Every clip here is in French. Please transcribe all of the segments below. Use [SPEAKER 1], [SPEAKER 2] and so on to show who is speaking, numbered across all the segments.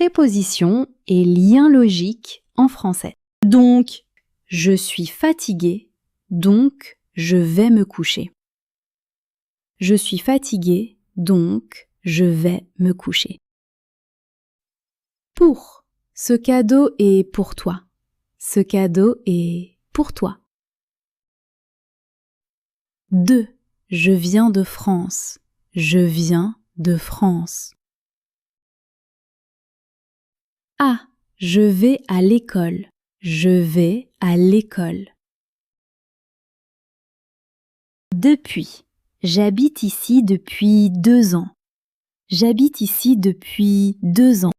[SPEAKER 1] prépositions et liens logiques en français. Donc, je suis fatiguée, donc je vais me coucher. Je suis fatiguée, donc je vais me coucher. Pour. Ce cadeau est pour toi. Ce cadeau est pour toi. De. Je viens de France. Je viens de France. À. Je vais à l'école. Je vais à l'école. Depuis. J'habite ici depuis 2 ans. J'habite ici depuis 2 ans.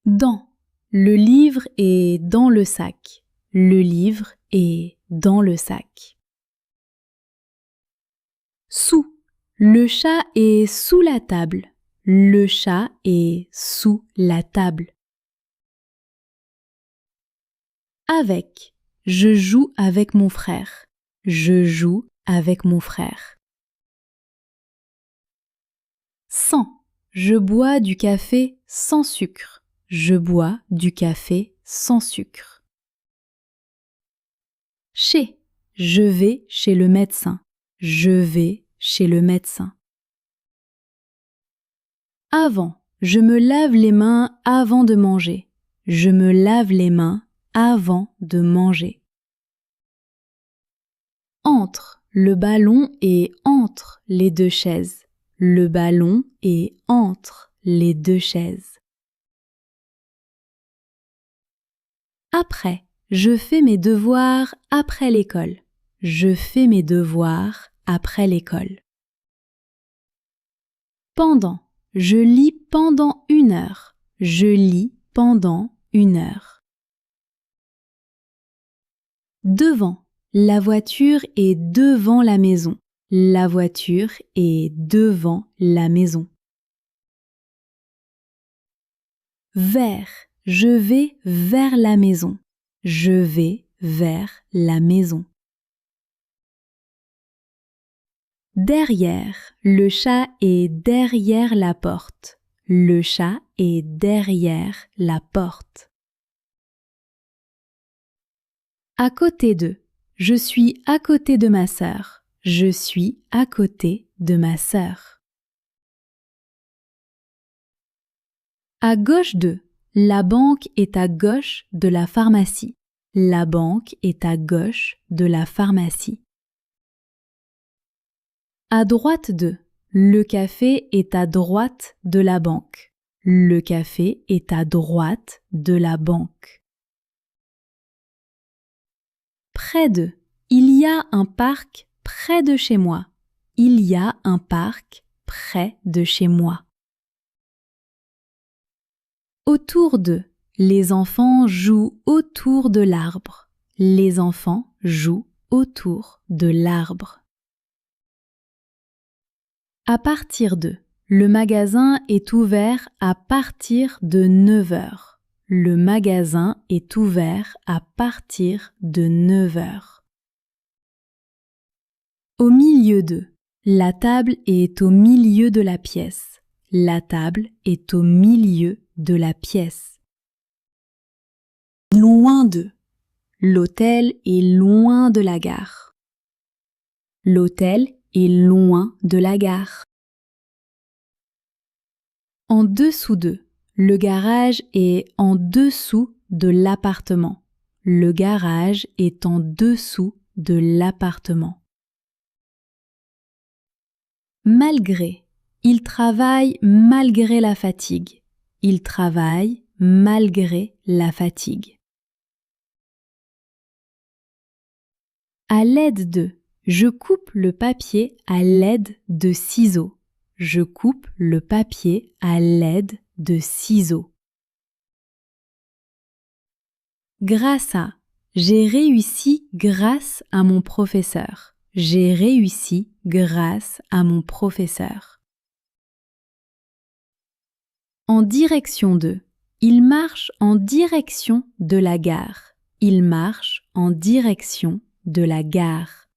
[SPEAKER 1] Dans. Le livre est dans le sac. Le livre est dans le sac. Sous. Le chat est sous la table. Le chat est sous la table. Avec. Je joue avec mon frère. Je joue avec mon frère. Sans. Je bois du café sans sucre. Je bois du café sans sucre. Chez. Je vais chez le médecin. Je vais chez le médecin. Avant. Je me lave les mains avant de manger. Je me lave les mains avant de manger. Entre. Le ballon est entre les 2 chaises. Le ballon est entre les 2 chaises. Après. Je fais mes devoirs après l'école. Je fais mes devoirs après l'école. Pendant. Je lis pendant 1 heure. Je lis pendant 1 heure. Devant. La voiture est devant la maison. La voiture est devant la maison. Vers. Je vais vers la maison. Je vais vers la maison. Derrière. Le chat est derrière la porte. Le chat est derrière la porte. À côté de. Je suis à côté de ma sœur. Je suis à côté de ma sœur. À gauche de. La banque est à gauche de la pharmacie. La banque est à gauche de la pharmacie. À droite de. Le café est à droite de la banque. Le café est à droite de la banque. Près de. Il y a un parc près de chez moi. Il y a un parc près de chez moi. Autour de. Les enfants jouent autour de l'arbre. Les enfants jouent autour de l'arbre. À partir de. Le magasin est ouvert à partir de 9 heures. Le magasin est ouvert à partir de 9 heures. Au milieu de. La table est au milieu de la pièce. La table est au milieu de la pièce. Loin de. L'hôtel est loin de la gare. L'hôtel est loin de la gare. En dessous de. Le garage est en dessous de l'appartement. Le garage est en dessous de l'appartement. Malgré. Il travaille malgré la fatigue. Il travaille malgré la fatigue. À l'aide de. Je coupe le papier à l'aide de ciseaux. Je coupe le papier à l'aide de ciseaux. Grâce à. J'ai réussi grâce à mon professeur. J'ai réussi grâce à mon professeur. En direction de. Il marche en direction de la gare. Il marche en direction de la gare.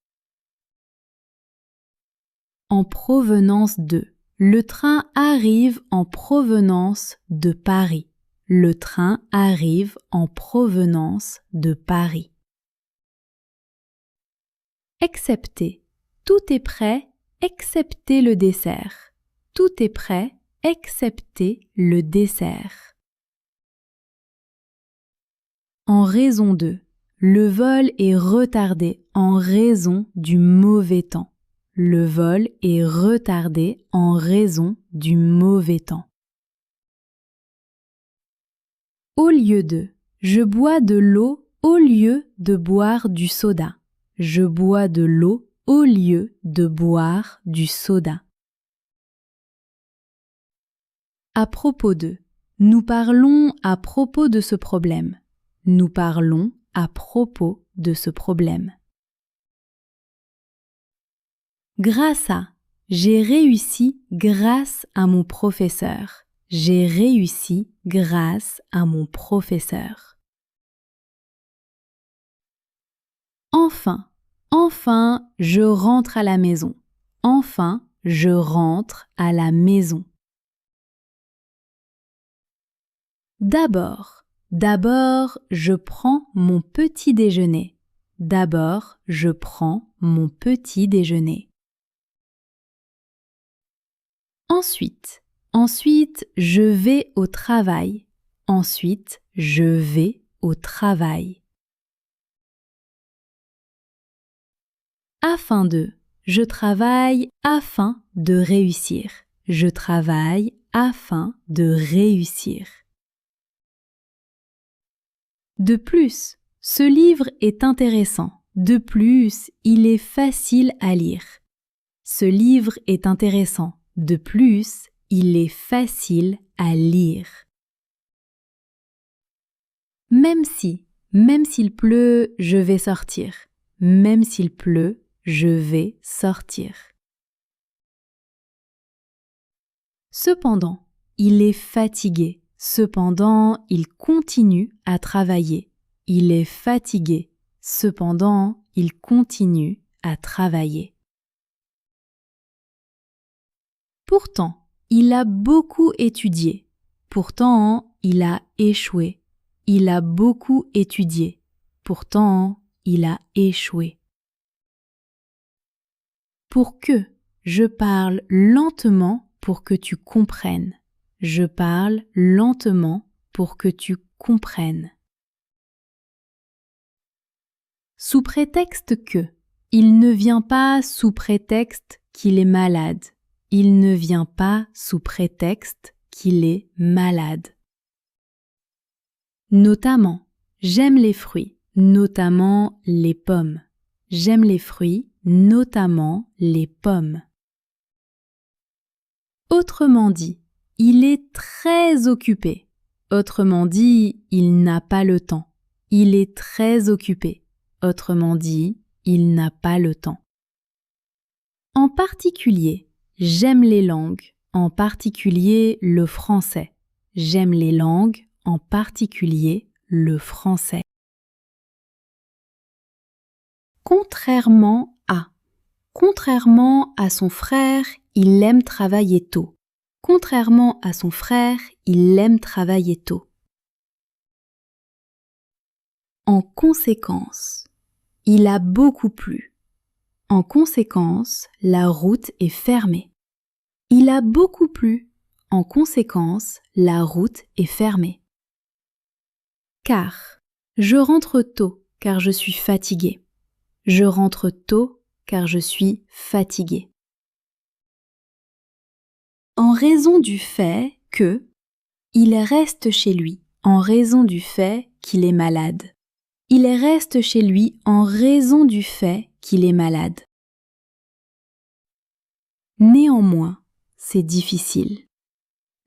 [SPEAKER 1] En provenance de. Le train arrive en provenance de Paris. Le train arrive en provenance de Paris. Excepté. Tout est prêt, excepté le dessert. Tout est prêt, excepté le dessert. En raison de. Le vol est retardé en raison du mauvais temps. Le vol est retardé en raison du mauvais temps. Au lieu de. Je bois de l'eau au lieu de boire du soda. Je bois de l'eau au lieu de boire du soda. À propos de. Nous parlons à propos de ce problème. Nous parlons à propos de ce problème. Grâce à. J'ai réussi grâce à mon professeur. J'ai réussi grâce à mon professeur. Enfin, enfin, je rentre à la maison. Enfin, je rentre à la maison. D'abord, je prends mon petit déjeuner. D'abord, je prends mon petit déjeuner. Ensuite, je vais au travail. Ensuite, je vais au travail. Afin de. Je travaille afin de réussir. Je travaille afin de réussir. De plus, ce livre est intéressant. De plus, il est facile à lire. Ce livre est intéressant. De plus, il est facile à lire. Même s'il pleut, je vais sortir. Même s'il pleut, je vais sortir. Cependant, il est fatigué. Cependant, il continue à travailler. Il est fatigué. Cependant, il continue à travailler. Pourtant, il a beaucoup étudié. Pourtant, il a échoué. Il a beaucoup étudié. Pourtant, il a échoué. Pour que. Je parle lentement pour que tu comprennes. Je parle lentement pour que tu comprennes. Sous prétexte que. Il ne vient pas sous prétexte qu'il est malade. Il ne vient pas sous prétexte qu'il est malade. Notamment, j'aime les fruits, notamment les pommes. J'aime les fruits, notamment les pommes. Autrement dit, il est très occupé. Autrement dit, il n'a pas le temps. Il est très occupé. Autrement dit, il n'a pas le temps. En particulier, j'aime les langues, en particulier le français. J'aime les langues, en particulier le français. Contrairement à. Contrairement à son frère, il aime travailler tôt. Contrairement à son frère, il aime travailler tôt. En conséquence, il a beaucoup plu. En conséquence, la route est fermée. Il a beaucoup plu. En conséquence, la route est fermée. Car. Je rentre tôt car je suis fatigué. Je rentre tôt car je suis fatigué. En raison du fait que. Il reste chez lui en raison du fait qu'il est malade. Il reste chez lui en raison du fait qu'il est malade. Néanmoins, c'est difficile.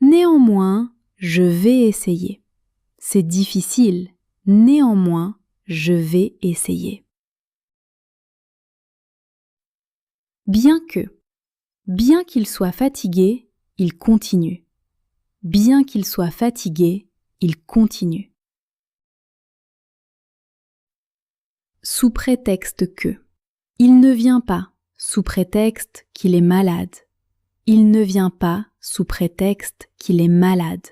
[SPEAKER 1] Néanmoins, je vais essayer. C'est difficile. Néanmoins, je vais essayer. Bien qu'il soit fatigué, il continue. Bien qu'il soit fatigué, il continue. Sous prétexte que. Il ne vient pas, sous prétexte qu'il est malade. il ne vient pas sous prétexte qu'il est malade.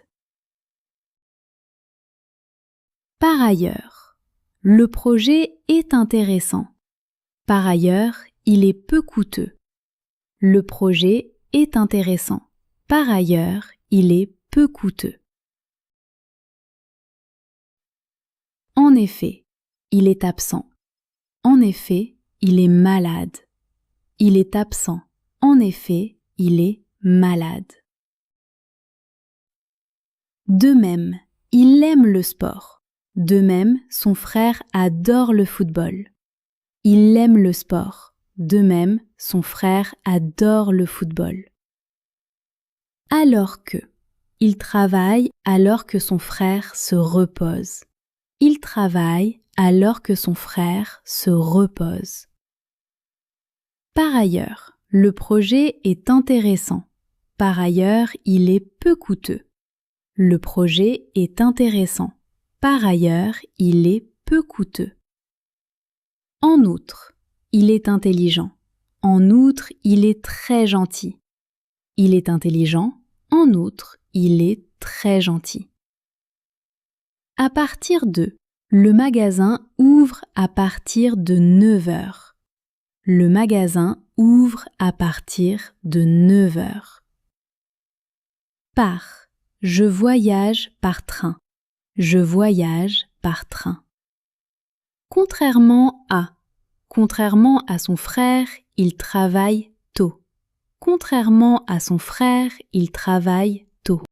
[SPEAKER 1] Par ailleurs, le projet est intéressant. Par ailleurs, il est peu coûteux. Le projet est intéressant. Par ailleurs, il est peu coûteux. En effet, il est absent. En effet, il est malade. Il est absent. En effet, il est malade. De même, il aime le sport. De même, son frère adore le football. Il aime le sport. De même, son frère adore le football. Alors que. Il travaille alors que son frère se repose. Il travaille alors que son frère se repose. Par ailleurs, le projet est intéressant. Par ailleurs, il est peu coûteux. Le projet est intéressant. Par ailleurs, il est peu coûteux. En outre, il est intelligent. En outre, il est très gentil. Il est intelligent. En outre, il est très gentil. À partir de, le magasin ouvre à partir de 9 heures. Le magasin ouvre à partir de 9 heures. Par, je voyage par train. Je voyage par train. Contrairement à son frère, il travaille tôt. Contrairement à son frère, il travaille tôt.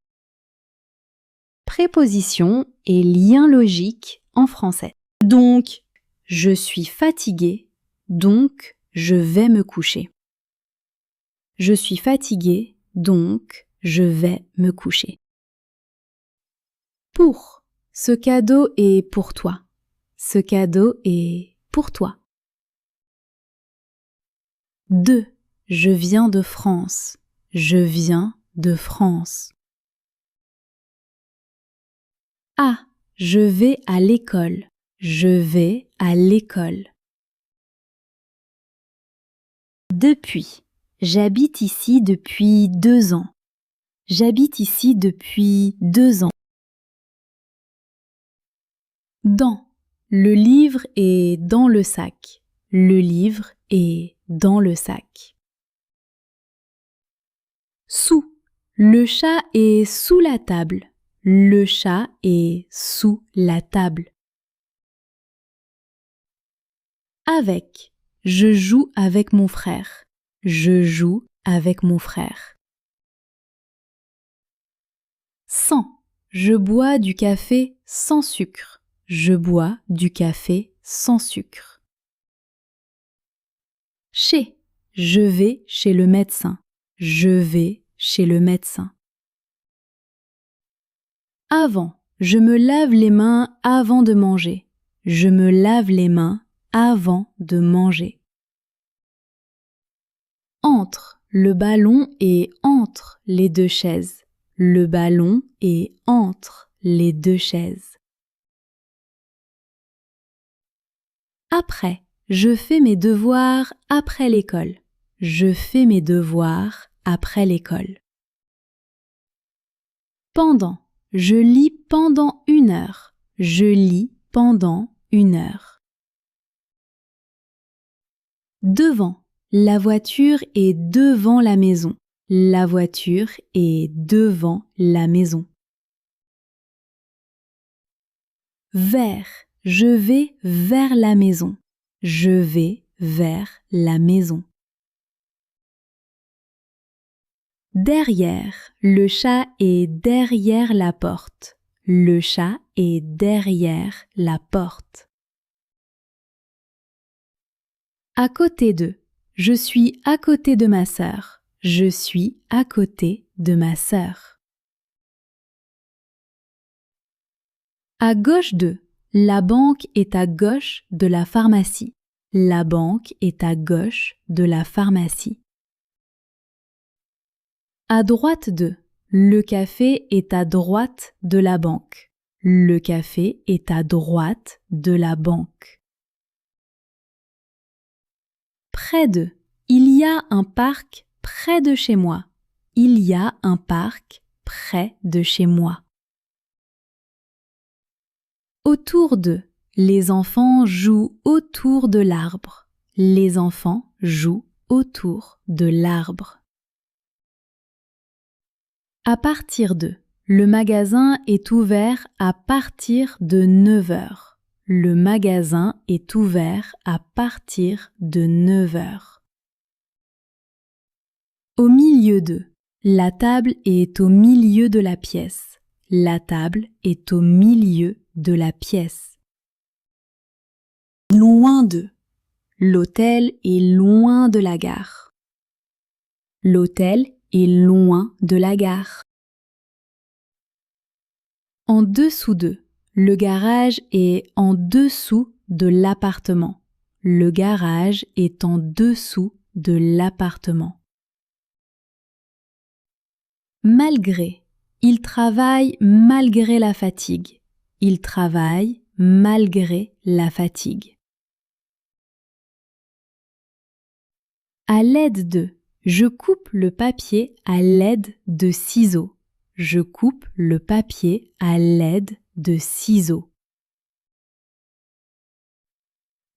[SPEAKER 1] Préposition et lien logique en français. Donc, je suis fatigué, donc je vais me coucher. Je suis fatigué, donc je vais me coucher. Pour, ce cadeau est pour toi. Ce cadeau est pour toi. De, je viens de France. Je viens de France. À, je vais à l'école. Je vais à l'école. Depuis, j'habite ici depuis 2 ans. J'habite ici depuis 2 ans. Dans, le livre est dans le sac. Le livre est dans le sac. Sous, le chat est sous la table. Le chat est sous la table. Avec, je joue avec mon frère. Je joue avec mon frère. Sans, je bois du café sans sucre. Je bois du café sans sucre. Chez, je vais chez le médecin. Je vais chez le médecin. Avant, je me lave les mains avant de manger. Je me lave les mains avant de manger. Entre, le ballon est entre les 2 chaises. Le ballon est entre les 2 chaises. Après, je fais mes devoirs après l'école. Je fais mes devoirs après l'école. Pendant, je lis pendant 1 heure. Je lis pendant 1 heure. Devant, la voiture est devant la maison. La voiture est devant la maison. Vers, je vais vers la maison. Je vais vers la maison. Derrière, le chat est derrière la porte. Le chat est derrière la porte. À côté de, je suis à côté de ma sœur. Je suis à côté de ma sœur. À gauche de, la banque est à gauche de la pharmacie. La banque est à gauche de la pharmacie. À droite de, le café est à droite de la banque. Le café est à droite de la banque. Près de, il y a un parc près de chez moi. il y a un parc près de chez moi. Autour d'eux, les enfants jouent autour de l'arbre. Les enfants jouent autour de l'arbre. À partir de, le magasin est ouvert à partir de 9 heures. Le magasin est ouvert à partir de 9 heures. Au milieu de, la table est au milieu de la pièce. La table est au milieu de la pièce. Loin de, l'hôtel est loin de la gare. L'hôtel est loin de la gare. En dessous de, le garage est en dessous de l'appartement. Le garage est en dessous de l'appartement. Malgré, il travaille malgré la fatigue. Il travaille malgré la fatigue. À l'aide de, je coupe le papier à l'aide de ciseaux. Je coupe le papier à l'aide de ciseaux.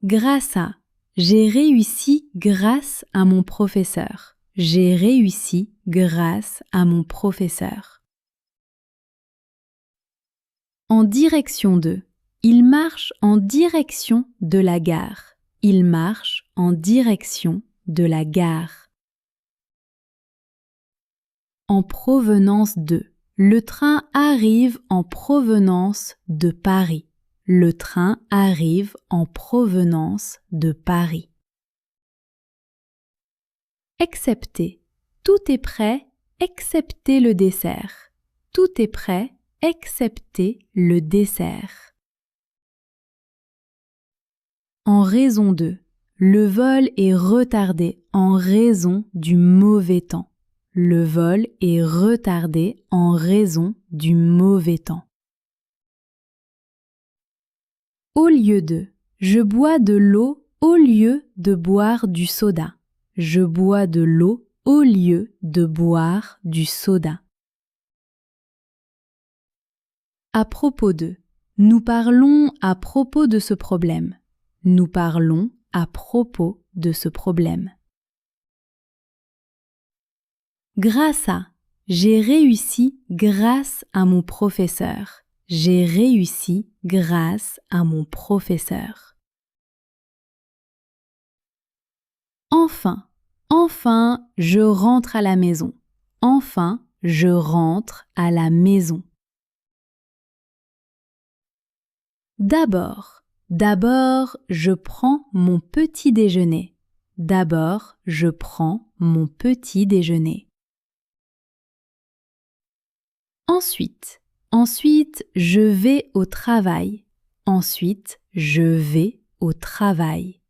[SPEAKER 1] Grâce à, j'ai réussi grâce à mon professeur. J'ai réussi grâce à mon professeur. En direction de, il marche en direction de la gare. Il marche en direction de la gare. En provenance de, le train arrive en provenance de Paris. Le train arrive en provenance de Paris. Excepté, tout est prêt, excepté le dessert. Tout est prêt, excepté le dessert. En raison de, le vol est retardé en raison du mauvais temps. Le vol est retardé en raison du mauvais temps. Au lieu de, je bois de l'eau au lieu de boire du soda. Je bois de l'eau au lieu de boire du soda. À propos de, nous parlons à propos de ce problème. Nous parlons à propos de ce problème. Grâce à, j'ai réussi grâce à mon professeur. J'ai réussi grâce à mon professeur. Enfin, enfin, je rentre à la maison. Enfin, je rentre à la maison. D'abord, je prends mon petit déjeuner. D'abord, je prends mon petit déjeuner. Ensuite, je vais au travail. Ensuite, je vais au travail.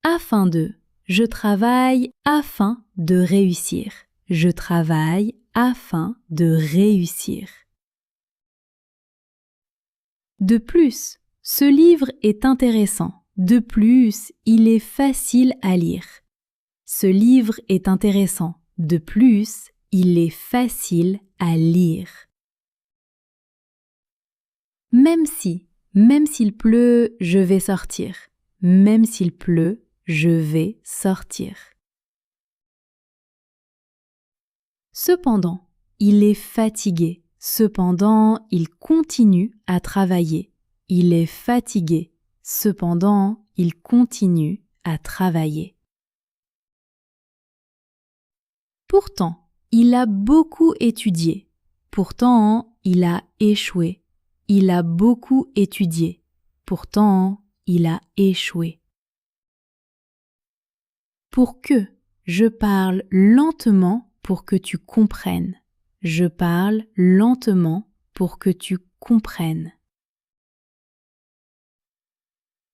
[SPEAKER 1] Afin de, je travaille afin de réussir. Je travaille afin de réussir. De plus, ce livre est intéressant. De plus, il est facile à lire. Ce livre est intéressant. De plus, il est facile à lire. Même s'il pleut, je vais sortir. Même s'il pleut, je vais sortir. Cependant, il est fatigué. Cependant, il continue à travailler. Il est fatigué. Cependant, il continue à travailler. Pourtant, il a beaucoup étudié. Pourtant, il a échoué. Il a beaucoup étudié. Pourtant, il a échoué. Pour que, je parle lentement pour que tu comprennes. Je parle lentement pour que tu comprennes.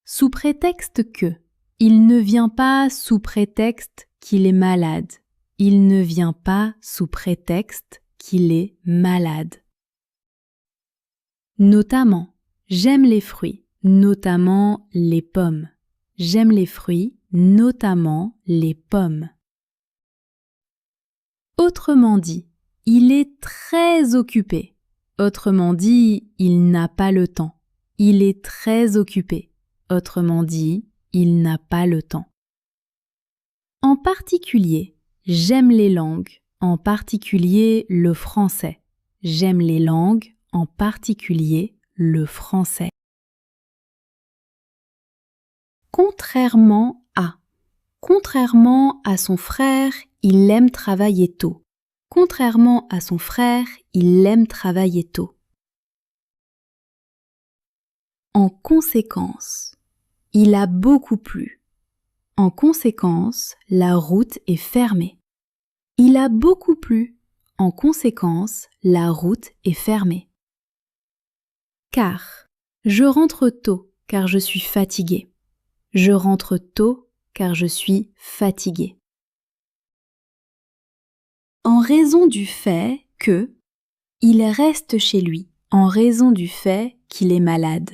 [SPEAKER 1] Sous prétexte que, il ne vient pas sous prétexte qu'il est malade. Il ne vient pas sous prétexte qu'il est malade. Notamment, j'aime les fruits, notamment les pommes. J'aime les fruits, notamment les pommes. Autrement dit, il est très occupé. Autrement dit, il n'a pas le temps. Il est très occupé. Autrement dit, il n'a pas le temps. En particulier, j'aime les langues, en particulier le français. J'aime les langues, en particulier le français. Contrairement à. Contrairement à son frère, il aime travailler tôt. Contrairement à son frère, il aime travailler tôt. En conséquence, il a beaucoup plu. En conséquence, la route est fermée. Il a beaucoup plu. En conséquence, la route est fermée. Car. Je rentre tôt car je suis fatigué. Je rentre tôt car je suis fatigué. En raison du fait que. Il reste chez lui en raison du fait qu'il est malade.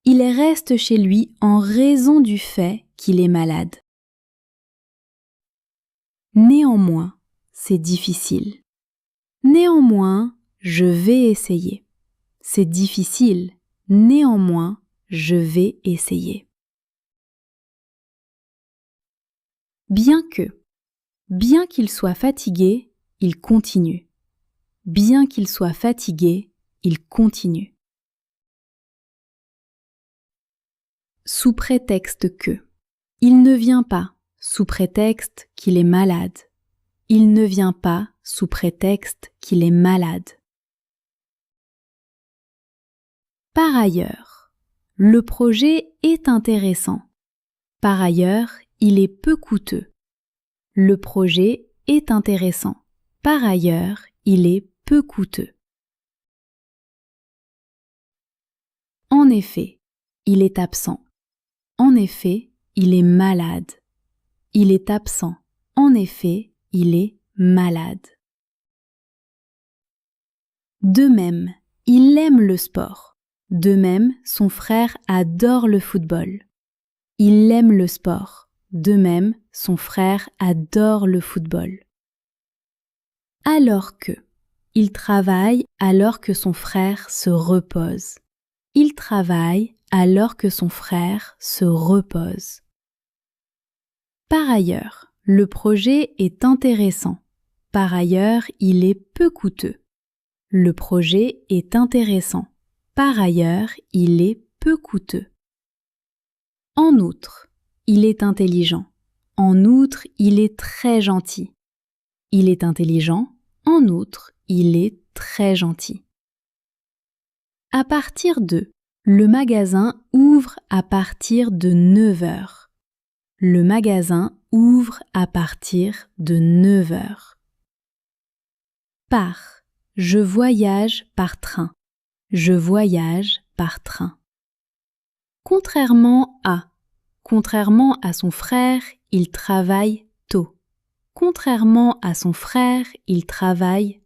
[SPEAKER 1] Il reste chez lui en raison du fait qu'il est malade. Néanmoins, c'est difficile. Néanmoins, je vais essayer. C'est difficile. Néanmoins, je vais essayer. Bien qu'il soit fatigué, il continue. Bien qu'il soit fatigué, il continue. Sous prétexte que. Il ne vient pas, sous prétexte qu'il est malade. Il ne vient pas, sous prétexte qu'il est malade. Par ailleurs, le projet est intéressant. Par ailleurs, il est peu coûteux. Le projet est intéressant. Par ailleurs, il est peu coûteux. En effet, il est absent. En effet, il est malade. Il est absent. En effet, il est malade. De même, il aime le sport. De même, son frère adore le football. Il aime le sport. De même, son frère adore le football. Alors que. Il travaille alors que son frère se repose. Il travaille alors que son frère se repose. Par ailleurs, le projet est intéressant. Par ailleurs, il est peu coûteux. Le projet est intéressant. Par ailleurs, il est peu coûteux. En outre, il est intelligent. En outre, il est très gentil. Il est intelligent. En outre, il est très gentil. À partir de. Le magasin ouvre à partir de 9 heures. Le magasin ouvre à partir de 9 heures. Par. Je voyage par train. Je voyage par train. Contrairement à. Contrairement à son frère, il travaille tôt. Contrairement à son frère, il travaille